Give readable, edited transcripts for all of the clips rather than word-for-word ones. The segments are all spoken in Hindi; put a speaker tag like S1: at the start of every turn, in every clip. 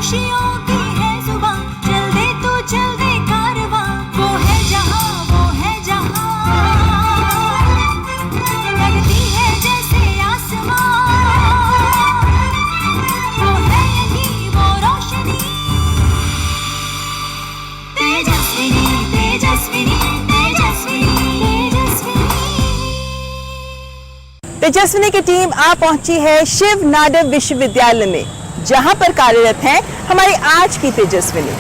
S1: खुशियों की है जुबां, चल दे तू चल दे कारवां, वो है जहां लगती है जैसे आसमां, वो है यही वो रोशनी, तेजस्विनी तेजस्विनी तेजस्विनी तेजस्विनी।
S2: तेजस्विनी की टीम आ पहुंची है शिव नाडर विश्वविद्यालय में, जहां पर कार्यरत हैं हमारी आज की तेजस्विनी।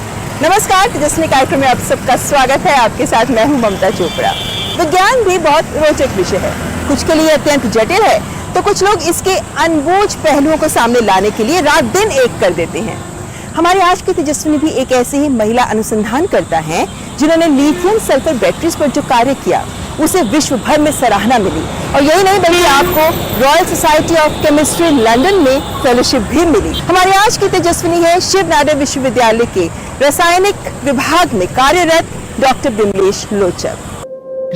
S2: नमस्कार, तेजस्विनी कार्यक्रम में आप सबका स्वागत है। आपके साथ मैं हूं ममता चोपड़ा। विज्ञान भी बहुत रोचक विषय है, कुछ के लिए अत्यंत जटिल है तो कुछ लोग इसके अनबूझ पहलुओं को सामने लाने के लिए रात दिन एक कर देते हैं। हमारे आज की तेजस्विनी भी एक ऐसी ही महिला अनुसंधानकर्ता हैं जिन्होंने लिथियम सल्फर बैटरीज पर जो कार्य किया उसे विश्व भर में सराहना मिली, और यही नहीं बल्कि आपको royal Society of Chemistry London में फेलोशिप भी मिली। हमारी आज की तेजस्विनी है शिव नाडर विश्वविद्यालय के रासायनिक विभाग में कार्यरत डॉक्टर बिमलेश लोचब।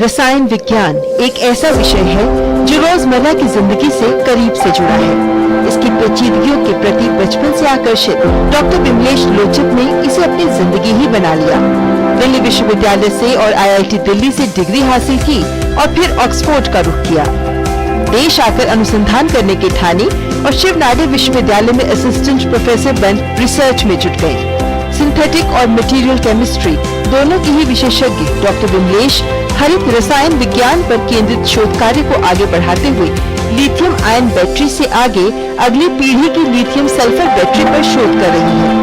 S3: रसायन विज्ञान एक ऐसा विषय है जो रोजमर्रा की जिंदगी से करीब से जुड़ा है। इसकी पेचीदगियों के प्रति बचपन से आकर्षित डॉक्टर बिमलेश लोचब ने इसे अपनी जिंदगी ही बना लिया। दिल्ली विश्वविद्यालय से और IIT दिल्ली से डिग्री हासिल की और फिर ऑक्सफोर्ड का रुख किया। देश आकर अनुसंधान करने की ठानी और शिव नाडर विश्वविद्यालय में असिस्टेंट प्रोफेसर बन रिसर्च में जुट गयी। सिंथेटिक और मटेरियल केमिस्ट्री दोनों के ही विशेषज्ञ डॉक्टर बिमलेश हरित रसायन विज्ञान पर केंद्रित शोध कार्य को आगे बढ़ाते हुए लिथियम आयन बैटरी से आगे अगली पीढ़ी की लिथियम सल्फर बैटरी पर शोध कर रही है,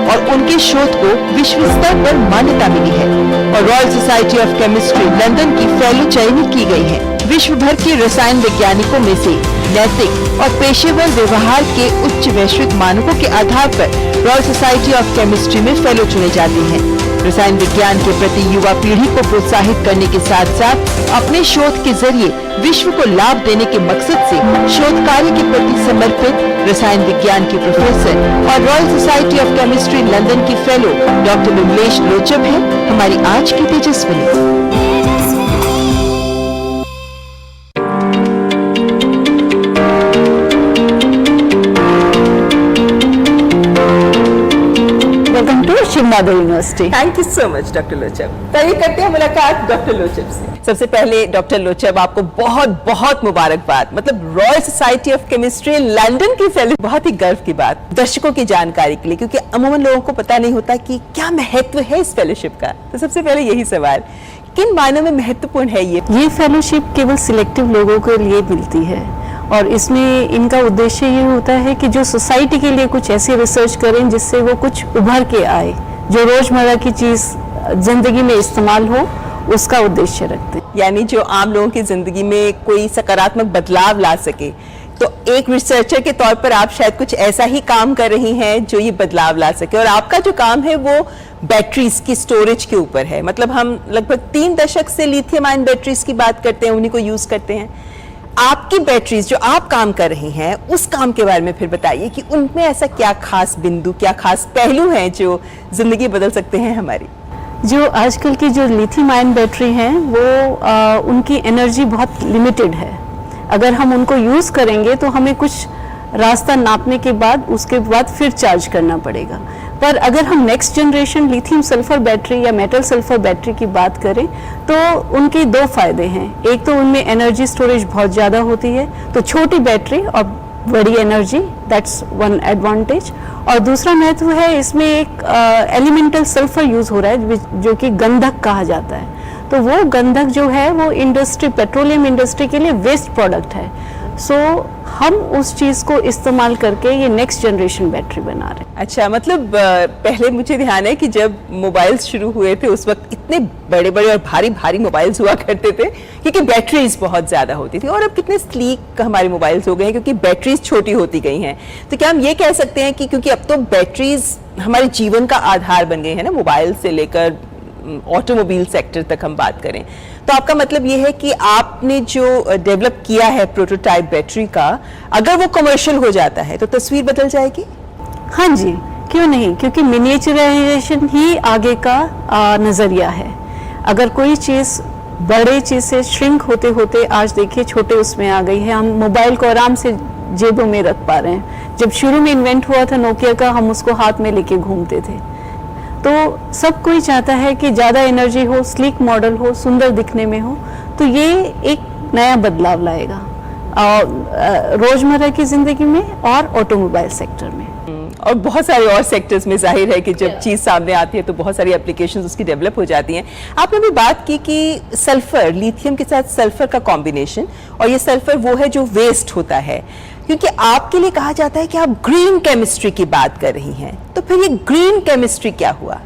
S3: और उनके शोध को विश्व स्तर पर मान्यता मिली है और Royal Society of Chemistry London की फेलो चयनित की गई है। विश्व भर के रसायन वैज्ञानिकों में से नैतिक और पेशेवर व्यवहार के उच्च वैश्विक मानकों के आधार पर रॉयल सोसाइटी ऑफ केमिस्ट्री में फेलो चुने जाते हैं। रसायन विज्ञान के प्रति युवा पीढ़ी को प्रोत्साहित करने के साथ साथ अपने शोध के जरिए विश्व को लाभ देने के मकसद से शोध कार्य के प्रति समर्पित रसायन विज्ञान के प्रोफेसर और Royal Society of Chemistry London की फेलो डॉक्टर बिमलेश लोचब है हमारी आज की तेजस्विनी।
S2: Shiv Nadar University. Thank you so much doctor Lochab. चलिए करते हैं मुलाकात डॉक्टर लोचब से। सबसे पहले डॉक्टर लोचब, आपको बहुत बहुत मुबारकबाद। मतलब royal Society of Chemistry London की फेलो, बहुत ही गर्व की बात दर्शकों की जानकारी के लिए, क्योंकि अमूमन लोगों को पता नहीं होता कि क्या महत्व है इस फेलोशिप का। तो सबसे पहले यही सवाल, किन मायनों में महत्वपूर्ण है ये
S4: फेलोशिप? केवल सिलेक्टिव लोगों के लिए मिलती है और इसमें इनका उद्देश्य ये होता है कि जो सोसाइटी के लिए कुछ ऐसी रिसर्च करें जिससे वो कुछ उभर के आए, जो रोजमर्रा की चीज जिंदगी में इस्तेमाल हो, उसका उद्देश्य रखते हैं।
S2: यानी जो आम लोगों की जिंदगी में कोई सकारात्मक बदलाव ला सके। तो एक रिसर्चर के तौर पर आप शायद कुछ ऐसा ही काम कर रही हैं जो ये बदलाव ला सके, और आपका जो काम है वो बैटरीज की स्टोरेज के ऊपर है। मतलब हम लगभग 3 दशक से लिथियम आयन बैटरीज की बात करते हैं, उन्हीं को यूज करते हैं। आपकी बैटरीज जो आप काम कर रही हैं, उस काम के बारे में फिर बताइए कि उनमें ऐसा क्या खास बिंदु, क्या खास पहलू हैं जो जिंदगी बदल सकते हैं हमारी।
S4: जो आजकल की जो लिथियम आयन बैटरी हैं वो उनकी एनर्जी बहुत लिमिटेड है। अगर हम उनको यूज करेंगे तो हमें कुछ रास्ता नापने के बाद उसके बाद फिर चार्ज करना पड़ेगा। पर अगर हम next generation lithium sulphur battery या मेटल सल्फर बैटरी की बात करें तो उनके 2 फायदे हैं। एक तो उनमें एनर्जी स्टोरेज बहुत ज़्यादा होती है, तो छोटी बैटरी और बड़ी एनर्जी, दैट्स वन एडवांटेज। और दूसरा महत्व है, इसमें एक एलिमेंटल सल्फर यूज हो रहा है जो कि गंधक कहा जाता है। तो वो गंधक जो है वो इंडस्ट्री, पेट्रोलियम इंडस्ट्री के लिए वेस्ट प्रोडक्ट है। सो हम उस चीज को इस्तेमाल करके ये नेक्स्ट जनरेशन बैटरी बना रहे हैं।
S2: अच्छा, मतलब पहले मुझे ध्यान है कि जब मोबाइल्स शुरू हुए थे उस वक्त इतने बड़े बड़े और भारी भारी मोबाइल्स हुआ करते थे क्योंकि बैटरीज बहुत ज्यादा होती थी, और अब कितने स्लीक हमारे मोबाइल्स हो गए हैं क्योंकि बैटरीज छोटी होती गई हैं। तो क्या हम ये कह सकते हैं कि क्योंकि अब तो बैटरीज हमारे जीवन का आधार बन गए हैं ना, मोबाइल से लेकर ऑटोमोबाइल सेक्टर तक हम बात करें, तो आपका मतलब ये है कि आपने जो डेवलप किया है प्रोटोटाइप बैटरी का, अगर वो कमर्शियल हो जाता है तो तस्वीर बदल जाएगी?
S4: हाँ जी, क्यों नहीं, क्योंकि मिनिएचराइजेशन ही आगे का नजरिया है। अगर कोई चीज बड़े चीज से श्रिंक होते होते आज देखिए छोटे उसमें आ गई है। हम मोबाइल को आराम से जेबों में रख पा रहे हैं। जब शुरू में इन्वेंट हुआ था नोकिया का, हम उसको हाथ में लेके घूमते थे। तो सब कोई चाहता है कि ज़्यादा एनर्जी हो, स्लीक मॉडल हो, सुंदर दिखने में हो, तो ये एक नया बदलाव लाएगा रोजमर्रा की जिंदगी में और ऑटोमोबाइल सेक्टर में।
S2: और बहुत सारे और सेक्टर्स में जाहिर है कि जब चीज़ सामने आती है तो बहुत सारी एप्लीकेशंस उसकी डेवलप हो जाती हैं। आपने भी बात की कि सल्फर, लिथियम के साथ सल्फर का कॉम्बिनेशन, और ये सल्फर वो है जो वेस्ट होता है, क्योंकि आपके लिए कहा जाता है कि आप ग्रीन केमिस्ट्री की बात कर रही हैं, तो फिर ये ग्रीन केमिस्ट्री क्या हुआ?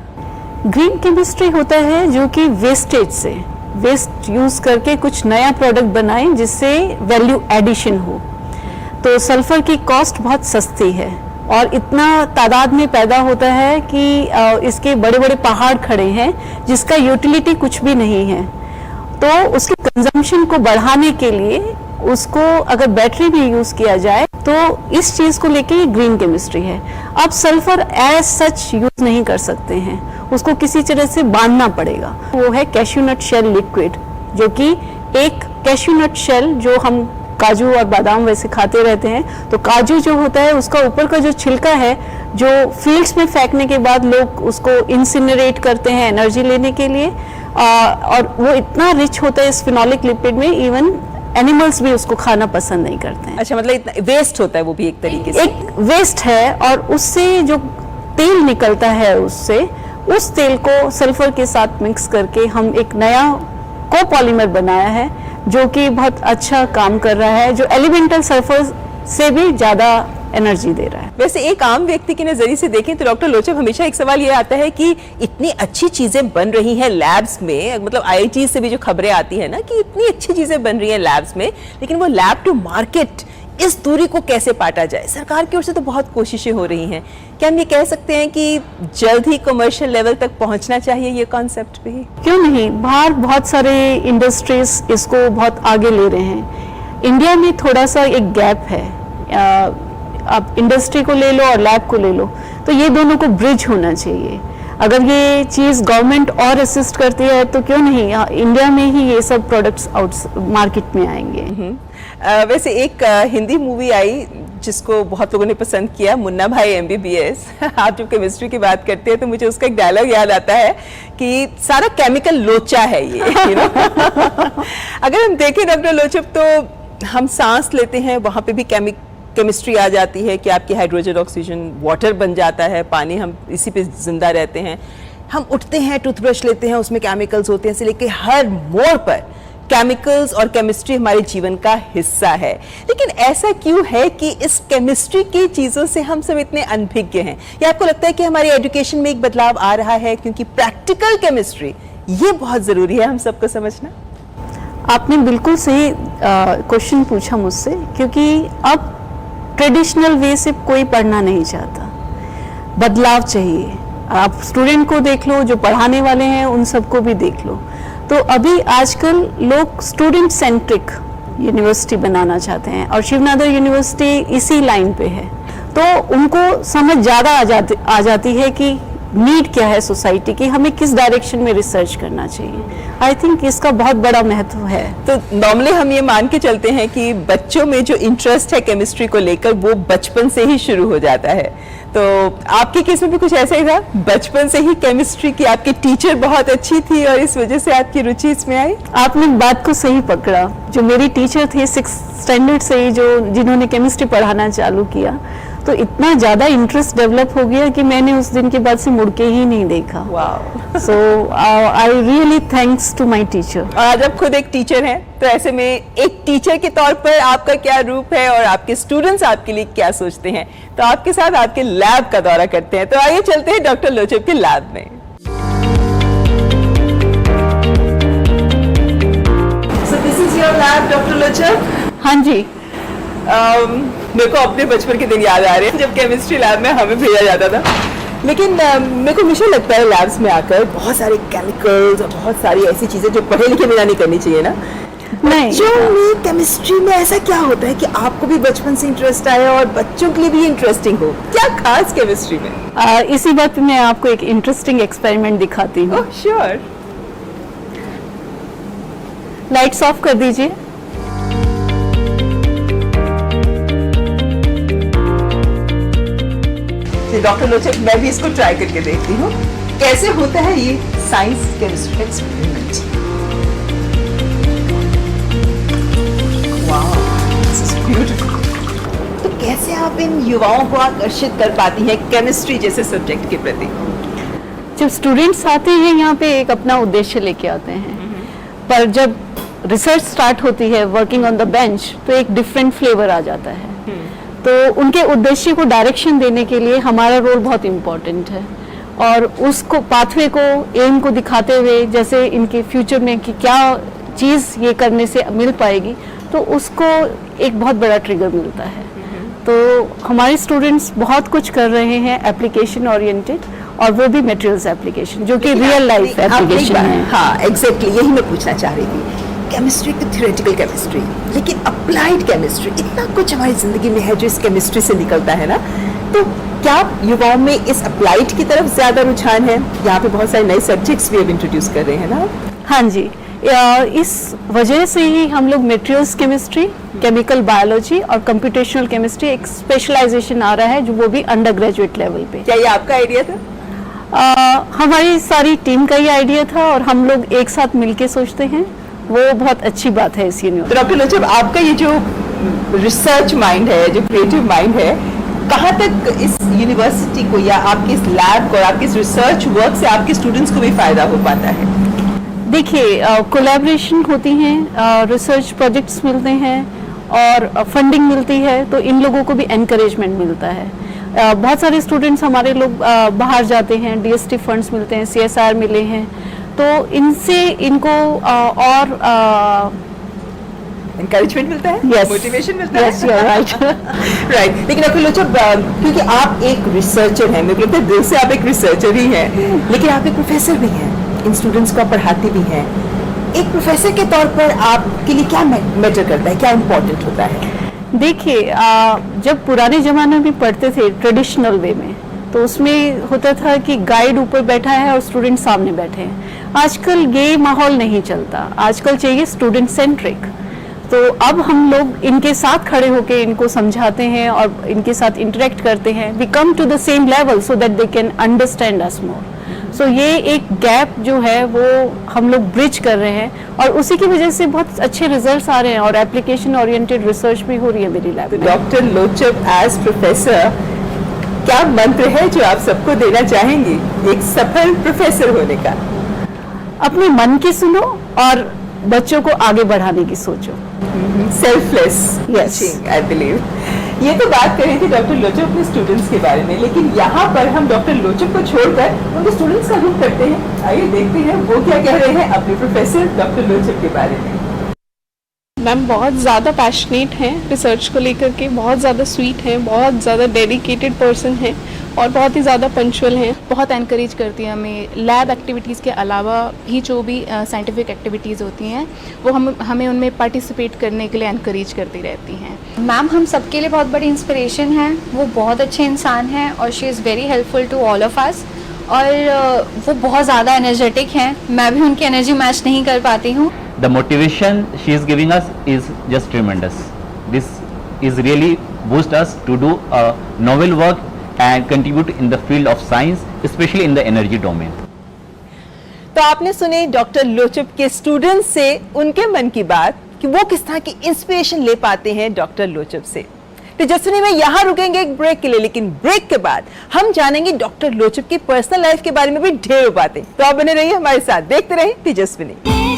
S4: ग्रीन केमिस्ट्री होता है जो कि वेस्टेज से, वेस्ट यूज करके कुछ नया प्रोडक्ट बनाएं जिससे वैल्यू एडिशन हो। तो सल्फर की कॉस्ट बहुत सस्ती है और इतना तादाद में पैदा होता है कि इसके बड़े बड़े पहाड़ खड़े हैं जिसका यूटिलिटी कुछ भी नहीं है। तो उसके कंजम्पशन को बढ़ाने के लिए उसको अगर बैटरी में यूज किया जाए तो इस चीज को लेके ये ग्रीन केमिस्ट्री है। अब सल्फर एज सच यूज नहीं कर सकते हैं, उसको किसी तरह से बांधना पड़ेगा। वो है कैश्यू नट शेल लिक्विड, जो कि एक कैश्यू नट शेल जो हम काजू और बादाम वैसे खाते रहते हैं, तो काजू जो होता है उसका ऊपर का जो छिलका है, जो फील्ड्स में फेंकने के बाद लोग उसको इंसिनरेट करते हैं एनर्जी लेने के लिए, और वो इतना रिच होता है इस फिनोलिक लिपिड में, इवन एनिमल्स भी उसको खाना पसंद नहीं करते हैं।
S2: अच्छा, मतलब इतना वेस्ट होता है वो भी एक तरीके से?
S4: एक वेस्ट है, और उससे जो तेल निकलता है उससे, उस तेल को सल्फर के साथ मिक्स करके हम एक नया कोपॉलीमर बनाया है जो कि बहुत अच्छा काम कर रहा है, जो एलिमेंटल सल्फर से भी ज़्यादा एनर्जी दे रहा है।
S2: वैसे एक आम व्यक्ति के नजरिए से देखें तो डॉक्टर लोचब, हमेशा एक सवाल ये आता है कि इतनी अच्छी चीजें बन रही हैं लैब्स में, मतलब IIT से भी जो खबरें आती है ना कि इतनी अच्छी चीजें बन रही हैं लैब्स में, लेकिन वो लैब टू मार्केट, इस दूरी को कैसे पाटा जाए? सरकार की ओर से तो बहुत कोशिशें हो रही हैं, क्या हम ये कह सकते हैं कि जल्द ही कमर्शियल लेवल तक पहुंचना चाहिए ये कॉन्सेप्ट भी?
S4: क्यों नहीं, बाहर बहुत सारे इंडस्ट्रीज इसको बहुत आगे ले रहे हैं। इंडिया में थोड़ा सा एक गैप है, आप इंडस्ट्री को ले लो और लैब को ले लो, तो ये दोनों को ब्रिज होना चाहिए। अगर ये चीज़ गवर्नमेंट और असिस्ट करती है तो क्यों नहीं इंडिया में ही ये सब प्रोडक्ट्स आउट मार्केट में आएंगे।
S2: वैसे एक हिंदी मूवी आई जिसको बहुत लोगों ने पसंद किया, मुन्ना भाई MBBS। आप जब केमिस्ट्री की बात करते हैं तो मुझे उसका एक डायलॉग याद आता है कि सारा केमिकल लोचा है ये, अगर हम देखें डॉक्टर लोचब, तो हम सांस लेते हैं वहाँ पे भी केमिस्ट्री आ जाती है कि आपकी हाइड्रोजन, ऑक्सीजन, वाटर बन जाता है, पानी, हम इसी पे जिंदा रहते हैं। हम उठते हैं, टूथब्रश लेते हैं, उसमें केमिकल्स होते हैं, से लेके हर मोड़ पर केमिकल्स और केमिस्ट्री हमारे जीवन का हिस्सा है। लेकिन ऐसा क्यों है कि इस केमिस्ट्री की चीज़ों से हम सब इतने अनभिज्ञ हैं? या आपको लगता है कि हमारी एजुकेशन में एक बदलाव आ रहा है क्योंकि प्रैक्टिकल केमिस्ट्री ये बहुत ज़रूरी है हम सबको समझना?
S4: आपने बिल्कुल सही क्वेश्चन पूछा मुझसे, क्योंकि अब ट्रेडिशनल वे से कोई पढ़ना नहीं चाहता, बदलाव चाहिए। आप स्टूडेंट को देख लो, जो पढ़ाने वाले हैं उन सबको भी देख लो। तो अभी आजकल लोग स्टूडेंट सेंट्रिक यूनिवर्सिटी बनाना चाहते हैं, और शिवनादर यूनिवर्सिटी इसी लाइन पे है। तो उनको समझ ज़्यादा आ जाती है कि नीड क्या है सोसाइटी की, हमें किस डायरेक्शन में रिसर्च करना चाहिए। आई थिंक इसका बहुत बड़ा महत्व है।
S2: तो नॉर्मली हम ये मान के चलते हैं कि बच्चों में जो इंटरेस्ट है केमिस्ट्री को लेकर वो बचपन से ही शुरू हो जाता है, तो आपके केस में भी कुछ ऐसा ही था? बचपन से ही केमिस्ट्री की आपकी टीचर बहुत अच्छी थी और इस वजह से आपकी रुचि इसमें आई?
S4: आपने बात को सही पकड़ा। जो मेरी टीचर थे 6th स्टैंडर्ड से ही, जिन्होंने केमिस्ट्री पढ़ाना चालू किया, तो इतना ज़्यादा इंटरेस्ट डेवलप हो गया कि मैंने उस दिन के बाद से मुड़ के ही नहीं देखा।
S2: वाह।
S4: So I really thanks to my teacher.
S2: और आज आप खुद एक टीचर हैं, तो ऐसे में एक टीचर के तौर पर आपका क्या रूप है और आपके स्टूडेंट्स आपके लिए क्या सोचते हैं? तो आपके साथ आपके लैब का दौरा करते हैं। तो आइए चलते हैं डॉक्टर लोचब के लैब में। So this is your lab, doctor Lochab?
S4: हाँ जी।
S2: मेरे को अपने बचपन के दिन याद आ रहे हैं जब केमिस्ट्री लैब में हमें भेजा जाता था। लेकिन मेरे को हमेशा लगता है लैब्स में आकर बहुत सारे केमिकल्स और बहुत सारी ऐसी चीजें जो पढ़े लिखे बिना नहीं करनी चाहिए ना।
S4: नहीं,
S2: बच्चों में केमिस्ट्री में ऐसा क्या होता है कि आपको भी बचपन से इंटरेस्ट आया और बच्चों के लिए भी इंटरेस्टिंग हो? क्या खास केमिस्ट्री में?
S4: इसी बात पे मैं आपको एक इंटरेस्टिंग एक्सपेरिमेंट दिखाती हूँ।
S2: Oh sure.
S4: लाइट्स ऑफ कर दीजिए।
S2: तो डॉक्टर लोचक, मैं भी इसको ट्राई करके देखती हूँ कैसे होता है ये science chemistry experiment. Wow, this is beautiful. तो कैसे आप इन युवाओं को आकर्षित कर पाती हैं केमिस्ट्री जैसे सब्जेक्ट के प्रति?
S4: जब स्टूडेंट्स आते हैं यहाँ पे एक अपना उद्देश्य लेके आते हैं, पर जब रिसर्च स्टार्ट होती है वर्किंग ऑन द बेंच तो एक डिफरेंट फ्लेवर आ जाता है। तो उनके उद्देश्य को डायरेक्शन देने के लिए हमारा रोल बहुत इम्पोर्टेंट है, और उसको पाथवे को, एम को दिखाते हुए जैसे इनके फ्यूचर में कि क्या चीज़ ये करने से मिल पाएगी, तो उसको एक बहुत बड़ा ट्रिगर मिलता है। तो हमारे स्टूडेंट्स बहुत कुछ कर रहे हैं एप्लीकेशन ओरिएंटेड, और वो भी मटेरियल्स एप्लीकेशन, जो कि रियल लाइफ एप्लीकेशन है।
S2: हाँ एग्जैक्टली, यही मैं पूछना चाह रही थी। केमिस्ट्री तो थियोरेटिकल केमिस्ट्री, लेकिन अप्लाइड केमिस्ट्री, इतना कुछ हमारी जिंदगी में है जो इस केमिस्ट्री से निकलता है ना। तो क्या युवाओं में इस अप्लाइड की तरफ ज्यादा रुझान है? यहाँ पे बहुत सारे नए सब्जेक्ट्स भी अब इंट्रोड्यूस कर रहे हैं ना।
S4: हाँ जी, इस वजह से ही हम लोग मटेरियल्स केमिस्ट्री, केमिकल बायोलॉजी और कंप्यूटेशनल केमिस्ट्री एक स्पेशलाइजेशन आ रहा है, जो वो भी अंडर ग्रेजुएट लेवल पे।
S2: क्या ये आपका आइडिया था?
S4: हमारी सारी टीम का ही आइडिया था, और हम लोग एक साथ मिलके सोचते हैं, वो बहुत अच्छी बात है इस यूनिवर्सिटी।
S2: तो डॉक्टर लोचक, आपका ये जो रिसर्च माइंड है, जो क्रिएटिव माइंड है, कहाँ तक इस यूनिवर्सिटी को या आपके इस लैब को और आपके इस रिसर्च वर्क से आपके स्टूडेंट्स को भी फायदा हो पाता है?
S4: देखिए, कोलैबोरेशन होती हैं, रिसर्च प्रोजेक्ट्स मिलते हैं और फंडिंग मिलती है, तो इन लोगों को भी एनकरेजमेंट मिलता है। बहुत सारे स्टूडेंट्स हमारे लोग बाहर जाते हैं, डीएसटी फंड्स मिलते हैं, सीएसआर मिले हैं, तो इनसे इनको और
S2: एनकरेजमेंट मिलता है,
S4: Yes.
S2: मोटिवेशन मिलता
S4: Yes, you are right.
S2: Right. लेकिन डॉक्टर लोचक, क्योंकि आप एक रिसर्चर हैं, मेरे को लगता है दिल से आप एक रिसर्चर ही हैं, लेकिन आप एक प्रोफेसर भी हैं, इन स्टूडेंट्स को आप पढ़ाती भी हैं। एक प्रोफेसर के तौर पर आपके लिए क्या मैटर करता है, क्या इम्पोर्टेंट होता है?
S4: देखिए, जब पुराने ज़माने में पढ़ते थे ट्रेडिशनल वे में, तो उसमें होता था कि गाइड ऊपर बैठा है और स्टूडेंट सामने बैठे हैं। आजकल ये माहौल नहीं चलता, आजकल चाहिए स्टूडेंट सेंट्रिक। तो अब हम लोग इनके साथ खड़े होकर इनको समझाते हैं और इनके साथ इंटरेक्ट करते हैं। We come to the same level so that they can understand us more. So ये एक गैप जो है वो हम लोग ब्रिज कर रहे हैं, और उसी की वजह से बहुत अच्छे रिजल्ट्स आ रहे हैं, और एप्लीकेशन ओरिएंटेड रिसर्च भी हो रही है मेरी लैब में।
S2: डॉक्टर लोचक एज प्रोफेसर, क्या मंत्र है जो आप सबको देना चाहेंगी एक सफल प्रोफेसर होने का?
S4: अपने मन की सुनो और बच्चों को आगे बढ़ाने की सोचो।
S2: Selfless
S4: Yes.
S2: I believe. ये तो बात कर रहे थे डॉक्टर लोचक अपने स्टूडेंट्स के बारे में, लेकिन यहाँ पर हम डॉक्टर लोचक को छोड़कर उनके स्टूडेंट्स का रुख करते हैं। आइए देखते हैं वो क्या कह रहे हैं अपने प्रोफेसर डॉक्टर लोचक के बारे में।
S5: मैम बहुत ज़्यादा पैशनेट हैं रिसर्च को लेकर के, बहुत ज़्यादा स्वीट हैं, बहुत ज़्यादा डेडिकेटेड पर्सन हैं, और बहुत ही ज़्यादा पंक्चुअल हैं।
S6: बहुत एनकरेज करती हैं हमें लैब एक्टिविटीज़ के अलावा भी, जो भी साइंटिफिक एक्टिविटीज़ होती हैं वो हमें उनमें पार्टिसिपेट करने के लिए एनकरेज करती रहती हैं।
S7: मैम हम सबके लिए बहुत बड़ी इंस्पिरेशन है, वो बहुत अच्छे इंसान हैं और she is very helpful to all of us, और वो बहुत ज़्यादा एनर्जेटिक हैं, मैं भी उनकी एनर्जी मैच नहीं कर पाती हूँ।
S8: The motivation she is giving us is just tremendous. This is really boost us to do a novel work and contribute in the field of science, especially in the energy domain.
S2: तो आपने सुने डॉक्टर लोचक के स्टूडेंट्स से उनके मन की बात कि वो किस तरह की इंस्पिरेशन ले पाते हैं डॉक्टर लोचक से। तेजस्विनी में यहाँ रुकेंगे एक ब्रेक के लिए, लेकिन ब्रेक के बाद हम जानेंगे डॉक्टर लोचक की पर्सनल लाइफ के बारे में भी ढेर बातें। तो आप बने रहिए हमारे साथ, देखते रहिए तेजस्विनी।